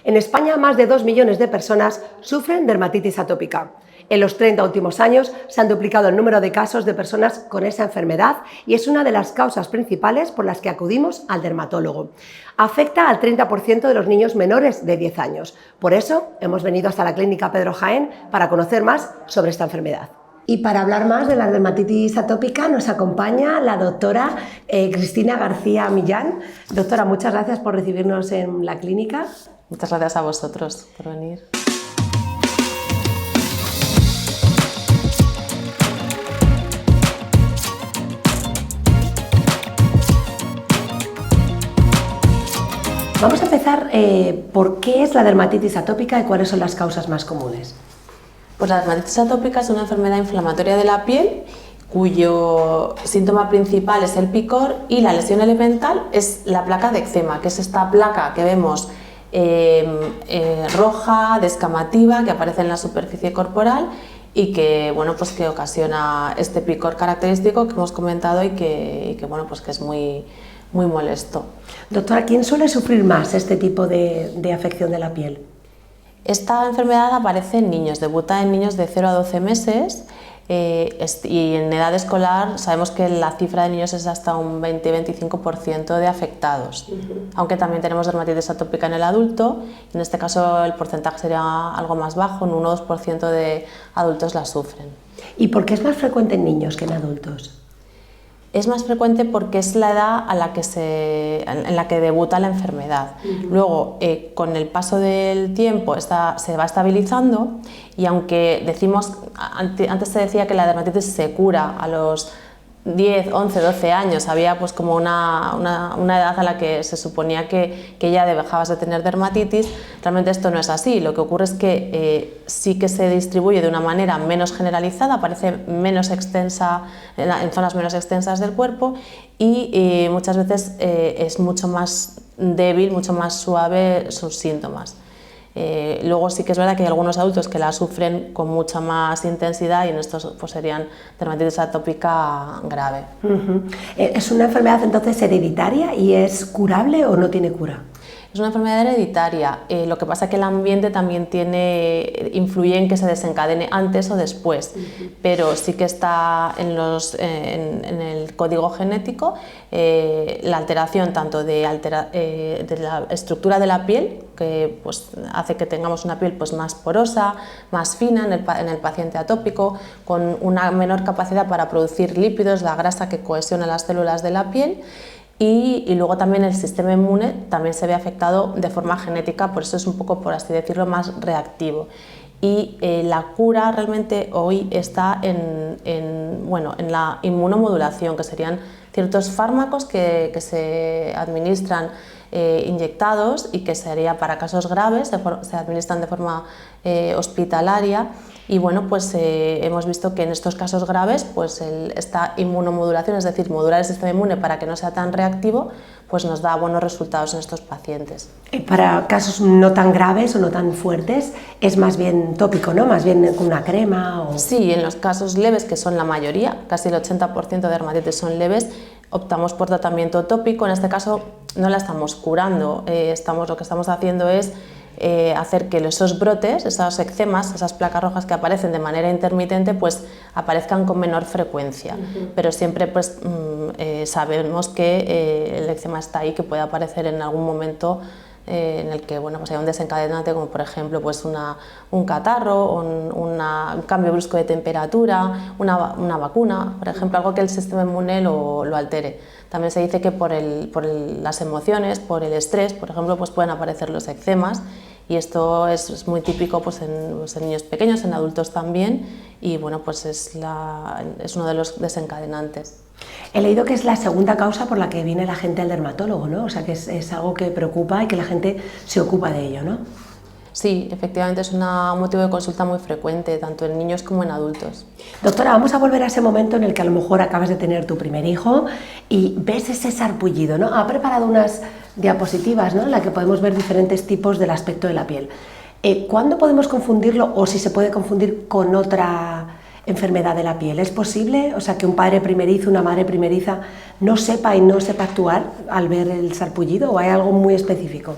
En España, más de 2 millones de personas sufren dermatitis atópica. En los 30 últimos años se han duplicado el número de casos de personas con esa enfermedad y es una de las causas principales por las que acudimos al dermatólogo. Afecta al 30% de los niños menores de 10 años. Por eso hemos venido hasta la Clínica Pedro Jaén para conocer más sobre esta enfermedad. Y para hablar más de la dermatitis atópica nos acompaña la doctora Cristina García Millán. Doctora, muchas gracias por recibirnos en la clínica. Muchas gracias a vosotros por venir. Vamos a empezar por qué es la dermatitis atópica y cuáles son las causas más comunes. Pues la dermatitis atópica es una enfermedad inflamatoria de la piel cuyo síntoma principal es el picor y la lesión elemental es la placa de eczema, que es esta placa que vemos roja, descamativa, que aparece en la superficie corporal y que, bueno, pues que ocasiona este picor característico que hemos comentado y que es muy molesto. Doctora, ¿quién suele sufrir más este tipo de afección de la piel? Esta enfermedad aparece en niños, debuta en niños de 0 a 12 meses y en edad escolar sabemos que la cifra de niños es hasta un 20-25% de afectados, aunque también tenemos dermatitis atópica en el adulto, en este caso el porcentaje sería algo más bajo, un 1-2% de adultos la sufren. ¿Y por qué es más frecuente en niños que en adultos? Es más frecuente porque es la edad en la que debuta la enfermedad. Luego, con el paso del tiempo se va estabilizando y aunque decimos, antes se decía que la dermatitis se cura a los 10, 11, 12 años, había pues como una edad a la que se suponía que ya dejabas de tener dermatitis. Realmente esto no es así, lo que ocurre es que sí que se distribuye de una manera menos generalizada, aparece menos extensa, en zonas menos extensas del cuerpo y muchas veces es mucho más débil, mucho más suave sus síntomas. Luego sí que es verdad que hay algunos adultos que la sufren con mucha más intensidad y en estos pues serían dermatitis atópica grave. ¿Es una enfermedad entonces hereditaria y es curable o no tiene cura? Es una enfermedad hereditaria, lo que pasa es que el ambiente también influye en que se desencadene antes o después, pero sí que está en el código genético la alteración tanto de la estructura de la piel, que pues, hace que tengamos una piel pues, más porosa, más fina en el paciente atópico, con una menor capacidad para producir lípidos, la grasa que cohesiona las células de la piel. Y luego también el sistema inmune también se ve afectado de forma genética, por eso es un poco, por así decirlo, más reactivo. Y la cura realmente hoy está en la inmunomodulación, que serían ciertos fármacos que se administran inyectados y que sería para casos graves, se administran de forma hospitalaria. Y bueno, pues hemos visto que en estos casos graves pues esta inmunomodulación, es decir, modular el sistema inmune para que no sea tan reactivo, pues nos da buenos resultados en estos pacientes. Para casos no tan graves o no tan fuertes es más bien tópico, ¿no? Más bien con una crema o... Sí, en los casos leves, que son la mayoría, casi el 80% de dermatitis son leves, optamos por tratamiento tópico. En este caso no la estamos curando, lo que estamos haciendo es hacer que esos brotes, esos eczemas, esas placas rojas que aparecen de manera intermitente, pues aparezcan con menor frecuencia. Pero siempre pues, sabemos que el eczema está ahí, que puede aparecer en algún momento en el que pues hay un desencadenante, como por ejemplo pues un catarro, un cambio brusco de temperatura, una vacuna, por ejemplo, algo que el sistema inmune lo altere. También se dice que por las emociones, por el estrés, por ejemplo, pues pueden aparecer los eczemas y esto es muy típico pues en niños pequeños, en adultos también y bueno, pues es uno de los desencadenantes. He leído que es la segunda causa por la que viene la gente al dermatólogo, ¿no? O sea que es algo que preocupa y que la gente se ocupa de ello, ¿no? Sí, efectivamente es un motivo de consulta muy frecuente, tanto en niños como en adultos. Doctora, vamos a volver a ese momento en el que a lo mejor acabas de tener tu primer hijo y ves ese sarpullido, ¿no? Ha preparado unas diapositivas, ¿no?, en las que podemos ver diferentes tipos del aspecto de la piel. ¿Cuándo podemos confundirlo o si se puede confundir con otra enfermedad de la piel? ¿Es posible? O sea, que un padre primerizo, una madre primeriza no sepa y no sepa actuar al ver el sarpullido, ¿o hay algo muy específico?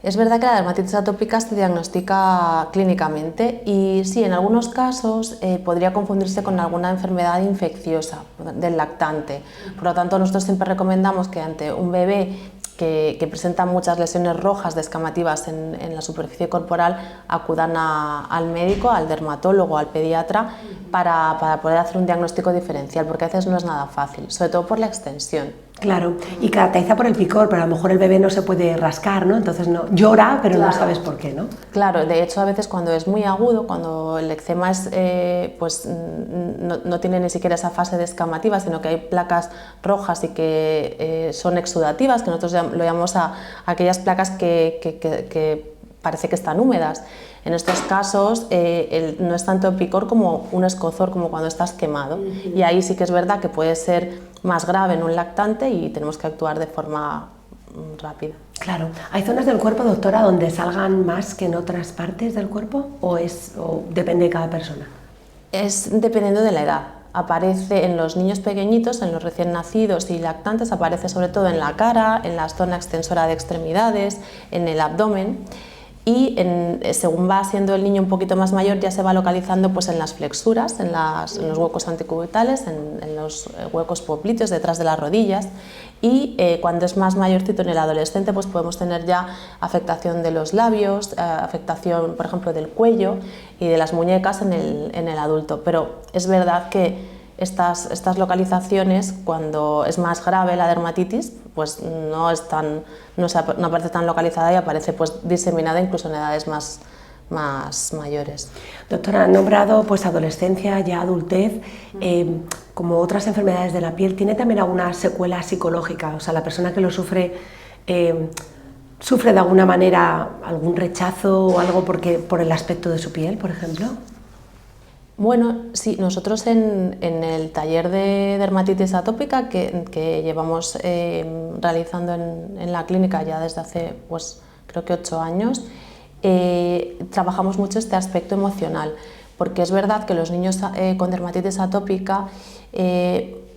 Es verdad que la dermatitis atópica se diagnostica clínicamente y sí, en algunos casos podría confundirse con alguna enfermedad infecciosa del lactante. Por lo tanto, nosotros siempre recomendamos que ante un bebé que presenta muchas lesiones rojas descamativas en la superficie corporal, acudan al médico, al dermatólogo, al pediatra, para poder hacer un diagnóstico diferencial, porque a veces no es nada fácil, sobre todo por la extensión. Claro, y caracteriza por el picor, pero a lo mejor el bebé no se puede rascar, ¿no? Entonces no, llora, pero claro, no sabes por qué, ¿no? Claro, de hecho a veces cuando es muy agudo, cuando el eczema es, pues no tiene ni siquiera esa fase descamativa, sino que hay placas rojas y que son exudativas, que nosotros lo llamamos a aquellas placas que parece que están húmedas. En estos casos no es tanto picor como un escozor, como cuando estás quemado. Y ahí sí que es verdad que puede ser más grave en un lactante y tenemos que actuar de forma rápida. Claro. ¿Hay zonas del cuerpo, doctora, donde salgan más que en otras partes del cuerpo o depende de cada persona? Es dependiendo de la edad. Aparece en los niños pequeñitos, en los recién nacidos y lactantes, aparece sobre todo en la cara, en la zona extensora de extremidades, en el abdomen. Y según va siendo el niño un poquito más mayor, ya se va localizando pues, en las flexuras, en los huecos anticubitales, en los huecos popliteos detrás de las rodillas, y cuando es más mayorcito, en el adolescente, pues podemos tener ya afectación de los labios, afectación por ejemplo del cuello y de las muñecas en el adulto. Pero es verdad que estas localizaciones, cuando es más grave la dermatitis, pues no aparece tan localizada y aparece pues diseminada incluso en edades más mayores. Doctora, han nombrado pues adolescencia, ya adultez, como otras enfermedades de la piel, ¿tiene también alguna secuela psicológica? O sea, la persona que lo sufre, ¿sufre de alguna manera algún rechazo o algo por el aspecto de su piel, por ejemplo? Bueno, sí, nosotros en el taller de dermatitis atópica que llevamos realizando en la clínica ya desde hace, pues creo que 8 años, trabajamos mucho este aspecto emocional, porque es verdad que los niños con dermatitis atópica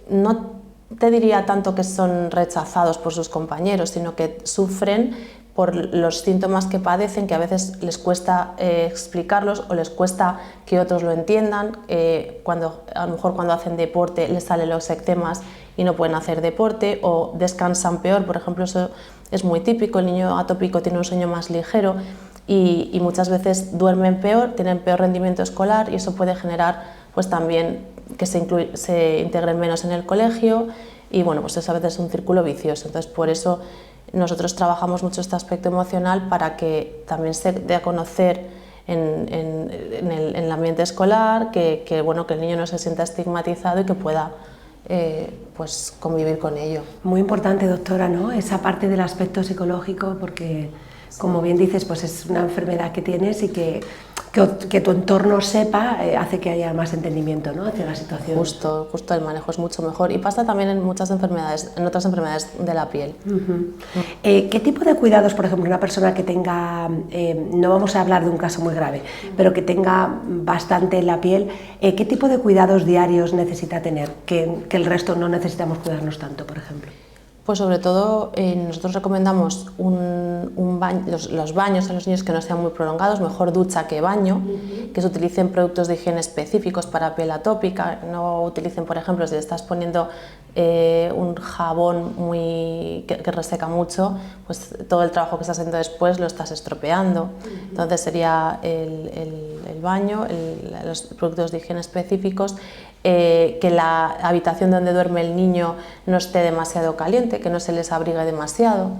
no te diría tanto que son rechazados por sus compañeros, sino que sufren por los síntomas que padecen, que a veces les cuesta explicarlos o les cuesta que otros lo entiendan. A lo mejor cuando hacen deporte les salen los eczemas y no pueden hacer deporte, o descansan peor, por ejemplo, eso es muy típico, el niño atópico tiene un sueño más ligero y muchas veces duermen peor, tienen peor rendimiento escolar y eso puede generar pues también que se integren menos en el colegio y bueno, pues eso a veces es un círculo vicioso. Entonces por eso nosotros trabajamos mucho este aspecto emocional para que también se dé a conocer en el ambiente escolar que bueno, que el niño no se sienta estigmatizado y que pueda pues convivir con ello. Muy importante, doctora, ¿no? Esa parte del aspecto psicológico, porque como bien dices, pues es una enfermedad que tienes y que tu entorno sepa hace que haya más entendimiento, ¿no?, hacia la situación. Justo el manejo es mucho mejor y pasa también en otras enfermedades de la piel. ¿Qué tipo de cuidados, por ejemplo, una persona que tenga, no vamos a hablar de un caso muy grave, pero que tenga bastante en la piel, qué tipo de cuidados diarios necesita tener, que el resto no necesitamos cuidarnos tanto, por ejemplo? Pues sobre todo nosotros recomendamos los baños a los niños que no sean muy prolongados, mejor ducha que baño, que se utilicen productos de higiene específicos para piel atópica, no utilicen, por ejemplo, si le estás poniendo un jabón que reseca mucho, pues todo el trabajo que estás haciendo después lo estás estropeando. Entonces sería el baño, los productos de higiene específicos, que la habitación donde duerme el niño no esté demasiado caliente, que no se les abrigue demasiado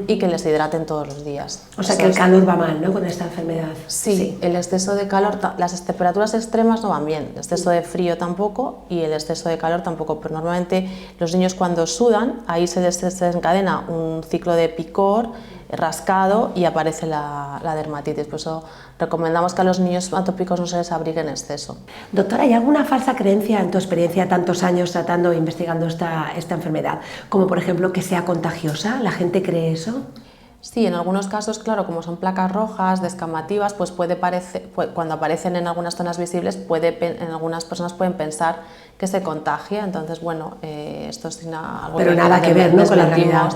y que les hidraten todos los días. O sea que el calor va mal, ¿no?, con esta enfermedad. Sí, el exceso de calor, las temperaturas extremas no van bien, el exceso de frío tampoco y el exceso de calor tampoco, pero normalmente los niños cuando sudan, ahí se desencadena un ciclo de picor, rascado y aparece la dermatitis. Por eso recomendamos que a los niños atópicos no se les abrigue en exceso. Doctora, ¿hay alguna falsa creencia en tu experiencia, tantos años tratando e investigando esta enfermedad? Como por ejemplo que sea contagiosa, ¿la gente cree eso? Sí, en algunos casos, claro, como son placas rojas, descamativas, pues cuando aparecen en algunas zonas visibles, en algunas personas pueden pensar que se contagia, entonces bueno, esto es algo pero nada que ver, ¿no?, con la realidad.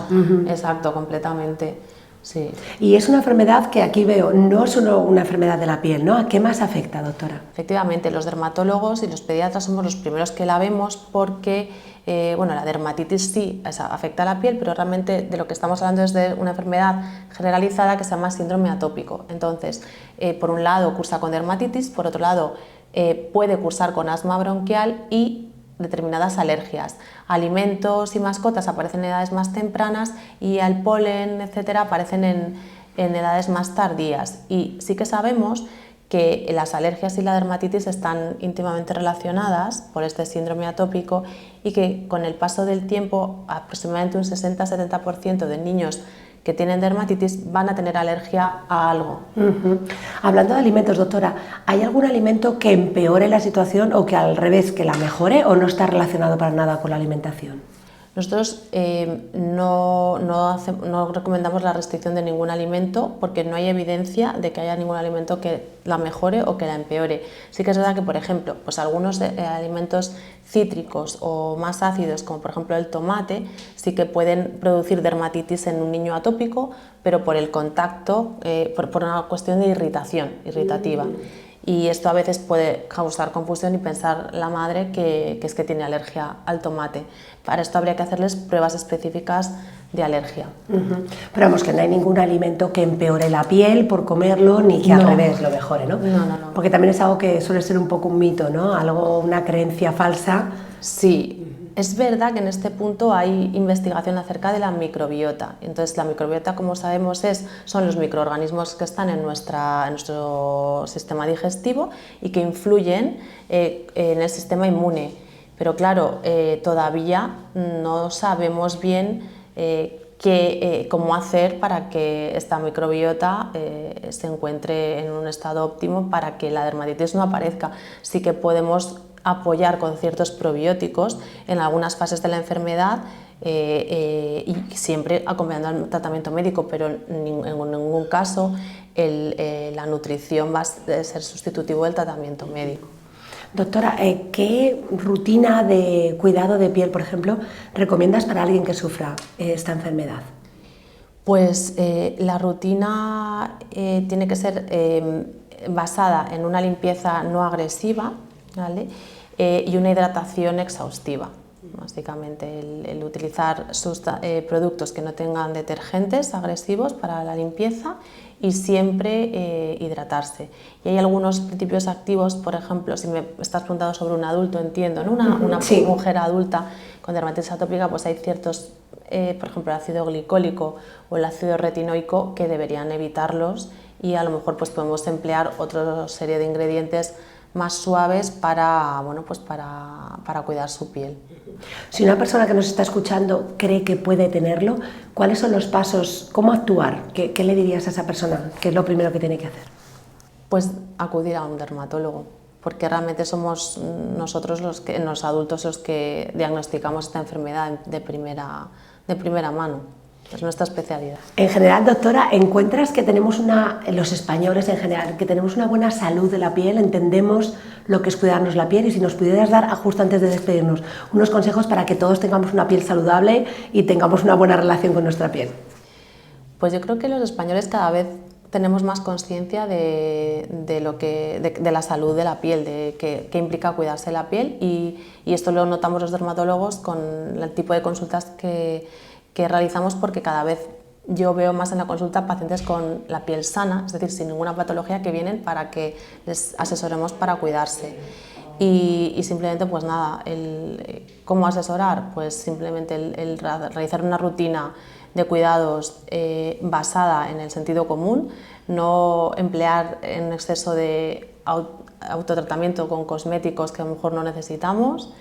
Exacto, completamente. Sí. Y es una enfermedad que aquí veo, no es solo una enfermedad de la piel, ¿no? ¿A qué más afecta, doctora? Efectivamente, los dermatólogos y los pediatras somos los primeros que la vemos porque bueno, la dermatitis sí afecta a la piel, pero realmente de lo que estamos hablando es de una enfermedad generalizada que se llama síndrome atópico. Entonces, por un lado cursa con dermatitis, por otro lado puede cursar con asma bronquial y determinadas alergias. Alimentos y mascotas aparecen en edades más tempranas y al polen, etcétera, aparecen en edades más tardías. Y sí que sabemos que las alergias y la dermatitis están íntimamente relacionadas por este síndrome atópico y que con el paso del tiempo aproximadamente un 60-70% de niños que tienen dermatitis van a tener alergia a algo. Hablando de alimentos, doctora, ¿hay algún alimento que empeore la situación o que al revés, que la mejore, o no está relacionado para nada con la alimentación? Nosotros no recomendamos la restricción de ningún alimento porque no hay evidencia de que haya ningún alimento que la mejore o que la empeore. Sí que es verdad que, por ejemplo, pues algunos alimentos cítricos o más ácidos, como por ejemplo el tomate, sí que pueden producir dermatitis en un niño atópico, pero por el contacto, por una cuestión de irritación irritativa. Y esto a veces puede causar confusión y pensar la madre que es que tiene alergia al tomate. Para esto habría que hacerles pruebas específicas de alergia. Pero vamos, que no hay ningún alimento que empeore la piel por comerlo, ni que al revés lo mejore, ¿no? No. Porque también es algo que suele ser un poco un mito, ¿no? Algo, una creencia falsa. Sí. Es verdad que en este punto hay investigación acerca de la microbiota. Entonces, la microbiota, como sabemos, son los microorganismos que están en nuestro sistema digestivo y que influyen en el sistema inmune. Pero claro, todavía no sabemos bien cómo hacer para que esta microbiota se encuentre en un estado óptimo para que la dermatitis no aparezca. Sí que podemos apoyar con ciertos probióticos en algunas fases de la enfermedad y siempre acompañando al tratamiento médico, pero en ningún caso la nutrición va a ser sustitutivo del tratamiento médico. Doctora, ¿qué rutina de cuidado de piel, por ejemplo, recomiendas para alguien que sufra esta enfermedad? Pues la rutina tiene que ser basada en una limpieza no agresiva, ¿vale? Y una hidratación exhaustiva. Básicamente el utilizar productos que no tengan detergentes agresivos para la limpieza y siempre hidratarse. Y hay algunos principios activos, por ejemplo, si me estás preguntando sobre un adulto, entiendo, ¿no? Una mujer adulta con dermatitis atópica, pues hay ciertos, por ejemplo, el ácido glicólico o el ácido retinoico que deberían evitarlos y a lo mejor pues podemos emplear otra serie de ingredientes más suaves para cuidar su piel. Si una persona que nos está escuchando cree que puede tenerlo, ¿cuáles son los pasos? ¿Cómo actuar? ¿Qué le dirías a esa persona? ¿Qué es lo primero que tiene que hacer? Pues acudir a un dermatólogo, porque realmente somos nosotros los adultos los que diagnosticamos esta enfermedad de primera mano. Es nuestra especialidad. En general, doctora, ¿encuentras que tenemos los españoles en general, que tenemos una buena salud de la piel? ¿Entendemos lo que es cuidarnos la piel? Y si nos pudieras dar, justo antes de despedirnos, unos consejos para que todos tengamos una piel saludable y tengamos una buena relación con nuestra piel. Pues yo creo que los españoles cada vez tenemos más conciencia de la salud de la piel, de qué implica cuidarse la piel y esto lo notamos los dermatólogos con el tipo de consultas que realizamos, porque cada vez yo veo más en la consulta pacientes con la piel sana, es decir, sin ninguna patología, que vienen para que les asesoremos para cuidarse. Y simplemente, pues nada, ¿cómo asesorar? Pues simplemente el realizar una rutina de cuidados basada en el sentido común, no emplear en exceso de autotratamiento con cosméticos que a lo mejor no necesitamos,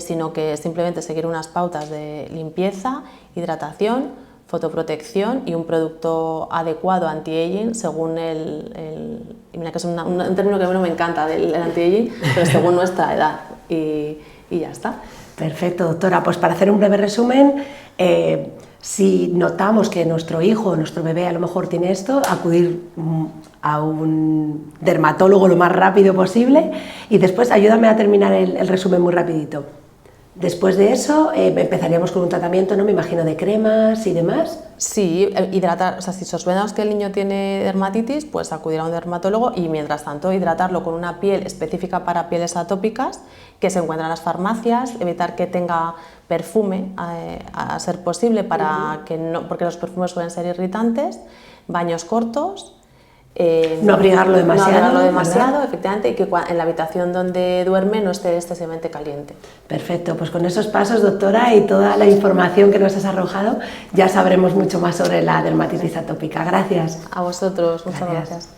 sino que simplemente seguir unas pautas de limpieza, hidratación, fotoprotección y un producto adecuado anti-aging según mira que es un término que a mí no me encanta, del anti-aging, pero según nuestra edad y ya está. Perfecto, doctora. Pues para hacer un breve resumen, si notamos que nuestro hijo o nuestro bebé a lo mejor tiene esto, acudir a un dermatólogo lo más rápido posible y después ayúdame a terminar el resumen muy rapidito. Después de eso empezaríamos con un tratamiento, ¿no? Me imagino, de cremas y demás. Sí, hidratar, o sea, si sospechamos que el niño tiene dermatitis, pues acudir a un dermatólogo y mientras tanto hidratarlo con una piel específica para pieles atópicas que se encuentra en las farmacias, evitar que tenga perfume a ser posible para que no, porque los perfumes suelen ser irritantes, baños cortos. No abrigarlo demasiado. No abrigarlo demasiado, efectivamente, y que en la habitación donde duerme no esté excesivamente caliente. Perfecto, pues con esos pasos, doctora, y toda la información que nos has arrojado, ya sabremos mucho más sobre la dermatitis atópica. Gracias. A vosotros, muchas gracias.